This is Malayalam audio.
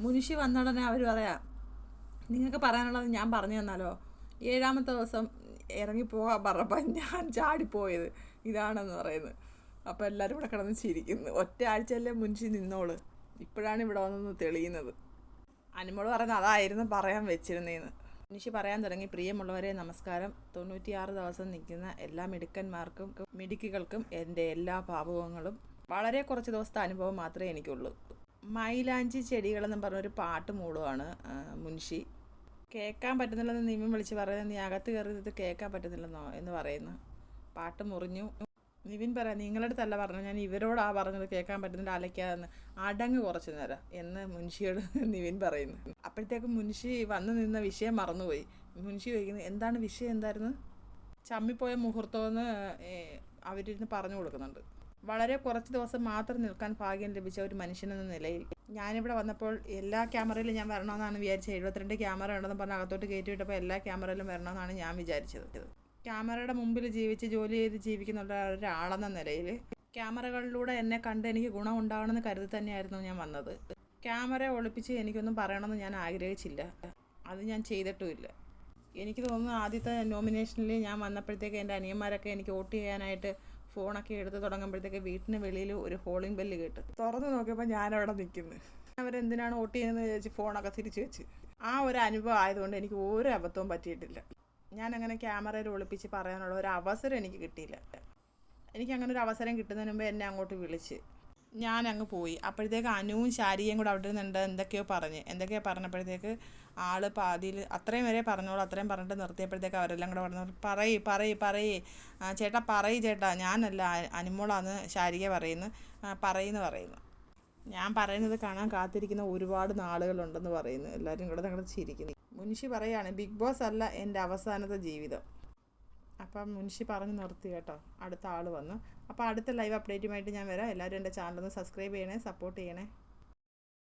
മുനിഷി വന്നുടനെ അവർ പറയാം, നിങ്ങൾക്ക് പറയാനുള്ളത് ഞാൻ പറഞ്ഞു തന്നാലോ. 7ാമത്തെ ദിവസം ഇറങ്ങിപ്പോകാൻ പറഞ്ഞപ്പോൾ ഞാൻ ചാടിപ്പോയത് ഇതാണെന്ന് പറയുന്നത്. അപ്പോൾ എല്ലാവരും ഇവിടെ കിടന്ന് ചിരിക്കുന്നു. ഒറ്റ ആഴ്ചയല്ലേ മുനിഷി നിന്നോള്, ഇപ്പോഴാണ് ഇവിടെ വന്നൊന്ന് തെളിയുന്നത്. അനുമോള് പറയുന്നത് അതായിരുന്നു പറയാൻ വെച്ചിരുന്നേന്ന്. മുനിഷി പറയാൻ തുടങ്ങി, പ്രിയമുള്ളവരെ നമസ്കാരം. 96 ദിവസം നിൽക്കുന്ന എല്ലാ മിടുക്കന്മാർക്കും മിടുക്കികൾക്കും എൻ്റെ എല്ലാ ഭാവുകങ്ങളും. വളരെ കുറച്ച് ദിവസത്തെ അനുഭവം മാത്രമേ എനിക്കുള്ളൂ. മൈലാഞ്ചി ചെടികളെന്നും പറഞ്ഞൊരു പാട്ട് മൂടുവാണ് മുനിഷി. കേൾക്കാൻ പറ്റുന്നില്ലെന്ന് നിവിൻ വിളിച്ച് പറയുന്നത്, നീ അകത്ത് കയറിയത് കേൾക്കാൻ പറ്റുന്നില്ലെന്നോ എന്ന് പറയുന്നു. പാട്ട് മുറിഞ്ഞു. നിവിൻ പറയാം, നിങ്ങളുടെ അടുത്തല്ല പറഞ്ഞു, ഞാൻ ഇവരോടാ പറഞ്ഞത് കേൾക്കാൻ പറ്റുന്നില്ല, അലയ്ക്കാതെന്ന്. അടങ്ങ് കുറച്ച് നേരം എന്ന് മുൻഷിയോട് നിവിൻ പറയുന്നു. അപ്പോഴത്തേക്കും മുൻഷി വന്ന് നിന്ന വിഷയം മറന്നുപോയി. മുൻഷി ചോദിക്കുന്നത്, എന്താണ് വിഷയം, എന്തായിരുന്നു? ചമ്മിപ്പോയ മുഹൂർത്തമെന്ന് അവരിരുന്ന് പറഞ്ഞു കൊടുക്കുന്നുണ്ട്. വളരെ കുറച്ച് ദിവസം മാത്രം നിൽക്കാൻ ഭാഗ്യം ലഭിച്ച ഒരു മനുഷ്യനെന്ന നിലയിൽ ഞാനിവിടെ വന്നപ്പോൾ എല്ലാ ക്യാമറയിലും ഞാൻ വരണമെന്നാണ് വിചാരിച്ചത്. 72 ക്യാമറ ഉണ്ടെന്ന് പറഞ്ഞ് അകത്തോട്ട് കയറ്റി വിട്ടപ്പോൾ എല്ലാ ക്യാമറയിലും വരണമെന്നാണ് ഞാൻ വിചാരിച്ചത്. ക്യാമറയുടെ മുമ്പിൽ ജീവിച്ച് ജോലി ചെയ്ത് ജീവിക്കുന്ന ഒരാളെന്ന നിലയിൽ ക്യാമറകളിലൂടെ എന്നെ കണ്ട് എനിക്ക് ഗുണമുണ്ടാകണമെന്ന് കരുതി തന്നെയായിരുന്നു ഞാൻ വന്നത്. ക്യാമറ ഒളിപ്പിച്ച് എനിക്കൊന്നും പറയണമെന്ന് ഞാൻ ആഗ്രഹിച്ചില്ല. അത് ഞാൻ ചെയ്തിട്ടുമില്ല. എനിക്ക് തോന്നുന്നു ആദ്യത്തെ നോമിനേഷനിൽ ഞാൻ വന്നപ്പോഴത്തേക്ക് എൻ്റെ അനിയന്മാരൊക്കെ എനിക്ക് വോട്ട് ചെയ്യാനായിട്ട് ഫോണൊക്കെ എടുത്ത് തുടങ്ങുമ്പോഴത്തേക്ക് വീട്ടിന് വെളിയിൽ ഒരു കോളിംഗ് ബെല്ല് കേട്ട് തുറന്ന് നോക്കിയപ്പോൾ ഞാനവിടെ നിൽക്കുന്നു. അവരെന്തിനാണ് വോട്ട് ചെയ്യുന്നതെന്ന് വിചാരിച്ച് ഫോണൊക്കെ തിരിച്ചു വെച്ച്. ആ ഒരു അനുഭവം ആയതുകൊണ്ട് എനിക്ക് ഒരു അബദ്ധവും പറ്റിയിട്ടില്ല. ഞാനങ്ങനെ ക്യാമറയിൽ ഒളിപ്പിച്ച് പറയാനുള്ള ഒരു അവസരം എനിക്ക് കിട്ടിയില്ല. എനിക്കങ്ങനെ ഒരു അവസരം കിട്ടുന്നതിന് മുമ്പ് എന്നെ അങ്ങോട്ട് വിളിച്ച് ഞാനങ്ങ് പോയി. അപ്പോഴത്തേക്ക് അനുവും ശാരികയും കൂടെ അവിടെ നിന്നുണ്ട് എന്തൊക്കെയോ പറഞ്ഞപ്പോഴത്തേക്ക് ആള് പാതിയിൽ അത്രയും വരെ പറഞ്ഞോളൂ, അത്രയും പറഞ്ഞിട്ട് നിർത്തിയപ്പോഴത്തേക്ക് അവരെല്ലാം കൂടെ പറഞ്ഞു, പറയേ ചേട്ടാ, ചേട്ടാ, ഞാനല്ല അനുമോളാന്ന് ശാരിക പറയുന്നു. ഞാൻ പറയുന്നത് കാണാൻ കാത്തിരിക്കുന്ന ഒരുപാട് നാളുകളുണ്ടെന്ന് പറയുന്നു. എല്ലാവരും കൂടെ ഞങ്ങൾ ചിരിക്കുന്നു. മുൻഷി പറയാണ്, ബിഗ് ബോസ് അല്ല എൻ്റെ അവസാനത്തെ ജീവിതം. അപ്പം മുൻഷി പറഞ്ഞ് നിർത്തി കേട്ടോ. അടുത്ത ആൾ വന്നു. അപ്പോൾ അടുത്ത ലൈവ് അപ്ഡേറ്റുമായിട്ട് ഞാൻ വരാം. എല്ലാവരും എൻ്റെ ചാനലൊന്ന് സബ്സ്ക്രൈബ് ചെയ്യണേ, സപ്പോർട്ട് ചെയ്യണേ.